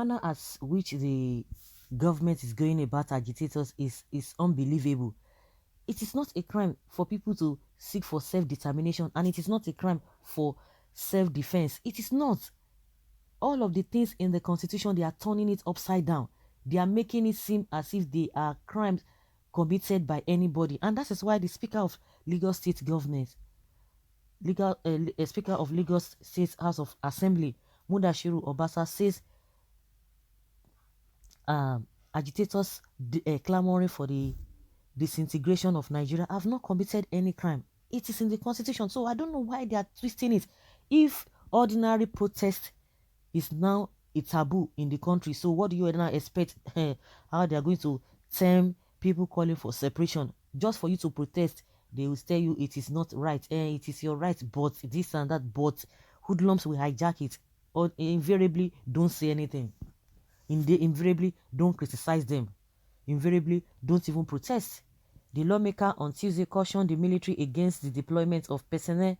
manner as which the government is going about agitators is unbelievable. It is not a crime for people to seek for self-determination, and it is not a crime for self-defense. It is not. All of the things in the constitution, they are turning it upside down. They are making it seem as if they are crimes committed by anybody, and that is why the Speaker of Lagos State Government, Speaker of Lagos State House of Assembly, Mudashiru Obasa, says agitators clamoring for the disintegration of Nigeria have not committed any crime. It is in the constitution, so I don't know why they are twisting it. If ordinary protest is now a taboo in the country, so what do you now expect how they are going to term people calling for separation? Just for you to protest, they will tell you it is not right. It is your right, but this and that, but hoodlums will hijack it, or invariably don't say anything. They invariably don't criticize them. Invariably don't even protest. The lawmaker on Tuesday cautioned the military against the deployment of personnel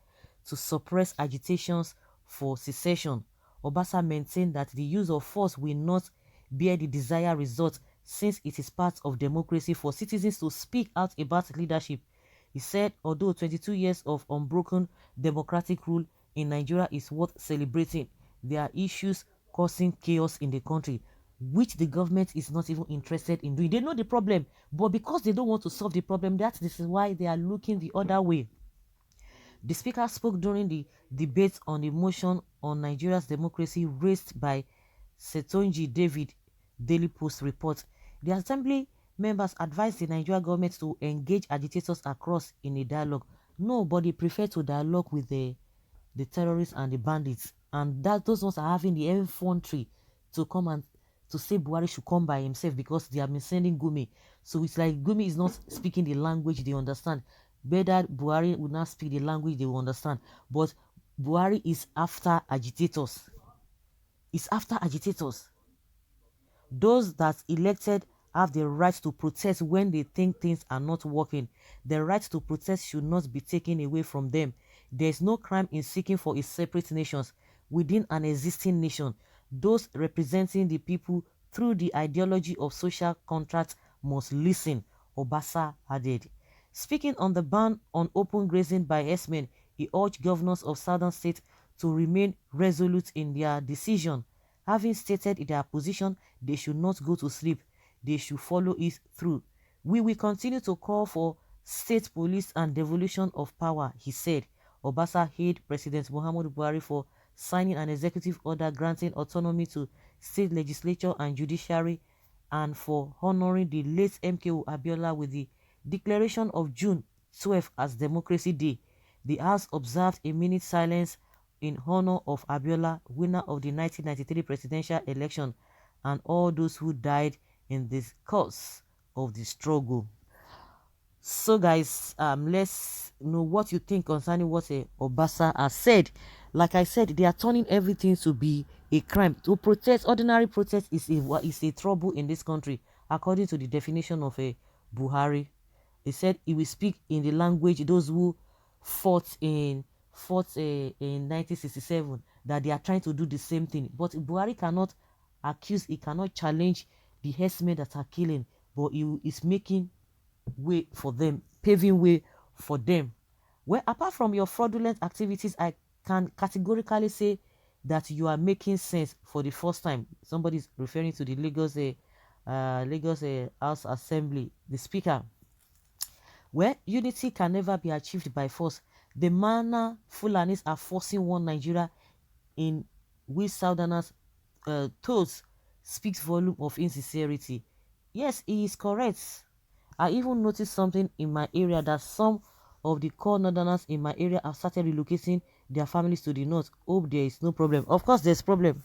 to suppress agitations for secession. Obasa maintained that the use of force will not bear the desired result, since it is part of democracy for citizens to speak out about leadership. He said, although 22 years of unbroken democratic rule in Nigeria is worth celebrating, there are issues causing chaos in the country, which the government is not even interested in doing. They know the problem, but because they don't want to solve the problem, this is why they are looking the other way. The speaker spoke during the debate on the motion on Nigeria's democracy raised by Setonji David, Daily Post report. The assembly members advised the Nigerian government to engage agitators across in a dialogue. Nobody prefer to dialogue with the terrorists and the bandits, and that those ones are having the effrontery to come and to say Buhari should come by himself because they have been sending Gumi. So it's like Gumi is not speaking the language they understand. Better Buhari would not speak the language they will understand. But Buhari is after agitators. It's after agitators. Those that elected have the right to protest when they think things are not working. The right to protest should not be taken away from them. There is no crime in seeking for a separate nation within an existing nation. Those representing the people through the ideology of social contract must listen, Obasa added. Speaking on the ban on open grazing by herdsmen, he urged governors of southern states to remain resolute in their decision. Having stated their position, they should not go to sleep. They should follow it through. We will continue to call for state police and devolution of power, he said. Obasa hailed President Muhammadu Buhari for signing an executive order granting autonomy to state legislature and judiciary, and for honoring the late MKO Abiola with the declaration of June 12 as Democracy Day. The House observed a minute silence in honor of Abiola, winner of the 1993 presidential election, and all those who died in the course of the struggle. So guys, let's know what you think concerning what Obasa has said. Like I said, they are turning everything to be a crime. To protest, ordinary protest is a trouble in this country, according to the definition of a Buhari. He said he will speak in the language those who fought in 1967, that they are trying to do the same thing. But Buhari cannot accuse, he cannot challenge the herdsmen that are killing, but he is making way for them, paving way for them. Well, apart from your fraudulent activities, I can categorically say that you are making sense for the first time. Somebody is referring to the Lagos House Assembly, the Speaker. Where unity can never be achieved by force. The manner Fulanis are forcing one Nigeria in which Southerners toes speaks volume of insincerity. Yes, he is correct. I even noticed something in my area, that some of the core northerners in my area have started relocating their families to the north. Hope there is no problem. Of course, there's problem.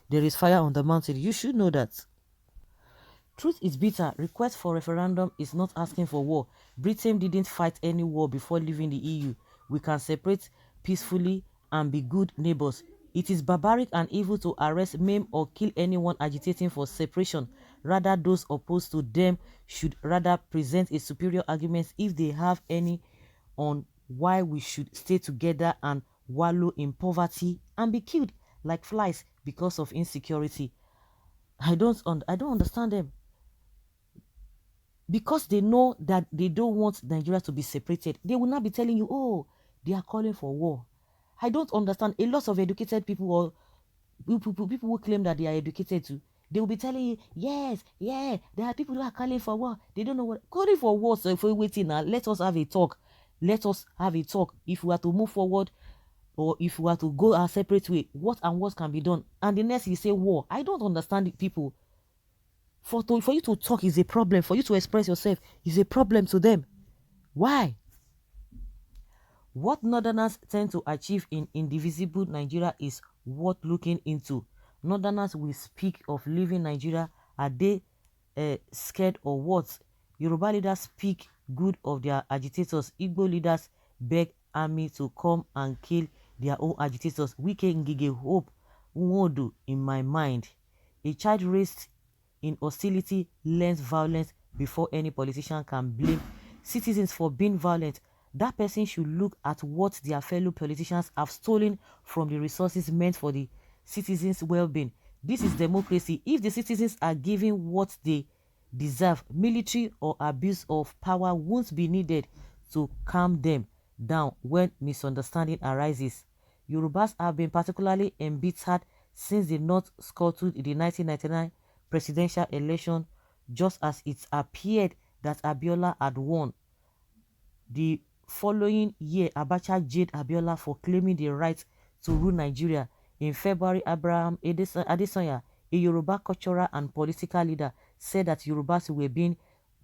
There is fire on the mountain. You should know that. Truth is bitter. Request for referendum is not asking for war. Britain didn't fight any war before leaving the EU. We can separate peacefully and be good neighbors. It is barbaric and evil to arrest, maim, or kill anyone agitating for separation. Rather, those opposed to them should rather present a superior argument, if they have any, on why we should stay together and wallow in poverty and be killed like flies because of insecurity. I don't understand them. Because they know that they don't want Nigeria to be separated, they will not be telling you, oh, they are calling for war. I don't understand. A lot of educated people, or people who claim that they are educated too, they will be telling you, yes, yeah, there are people who are calling for war. They don't know what calling for war. So if we're waiting now, let us have a talk. Let us have a talk. If we are to move forward, or if we are to go our separate way, what and what can be done? And the next you say war. I don't understand it, people. For you to talk is a problem. For you to express yourself is a problem to them. Why? What Northerners tend to achieve in indivisible Nigeria is worth looking into. Northerners will speak of leaving Nigeria. Are they scared or what? Yoruba leaders speak good of their agitators. Igbo leaders beg army to come and kill their own agitators. Wike Ngige Hope Nwodo in my mind. A child raised in hostility learns violence before any politician can blame citizens for being violent. That person should look at what their fellow politicians have stolen from the resources meant for the citizens' well-being. This is democracy. If the citizens are given what they deserve, military or abuse of power won't be needed to calm them down when misunderstanding arises. Yorubas have been particularly embittered since the North scuttled the 1999 presidential election just as it appeared that Abiola had won. The following year, Abacha jailed Abiola for claiming the right to rule Nigeria. In February, Abraham Adesanya, a Yoruba cultural and political leader, said that Yorubas were being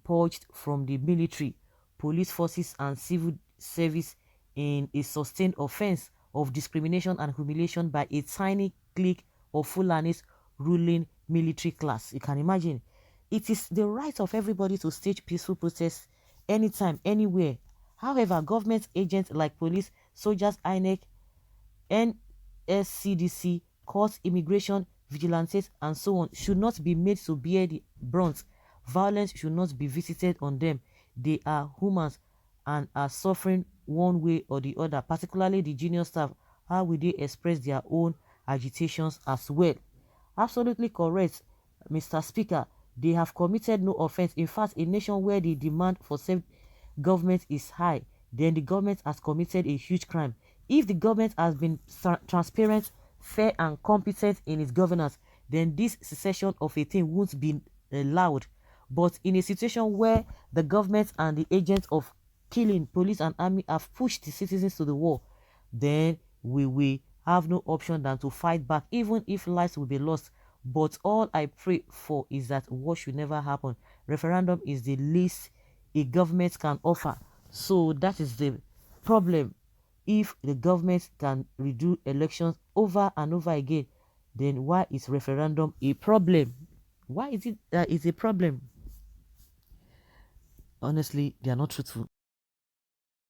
purged from the military, police forces and civil service in a sustained offense of discrimination and humiliation by a tiny clique of Fulanis ruling military class. You can imagine. It is the right of everybody to stage peaceful protests anytime, anywhere. However, government agents like police, soldiers, INEC, NSCDC, courts, immigration, vigilantes, and so on should not be made to bear the brunt. Violence should not be visited on them. They are humans and are suffering one way or the other, particularly the junior staff. How will they express their own agitations as well? Absolutely correct, Mr. Speaker. They have committed no offense. In fact, a nation where the demand for self-government is high, then the government has committed a huge crime. If the government has been transparent, fair, and competent in its governance, then this secession of a thing won't be allowed. But in a situation where the government and the agents of killing, police and army have pushed the citizens to the wall, then we will have no option than to fight back, even if lives will be lost. But all I pray for is that war should never happen. Referendum is the least a government can offer. So that is the problem. If the government can redo elections over and over again, then why is referendum a problem? Why is it that it's a problem? Honestly, they are not truthful.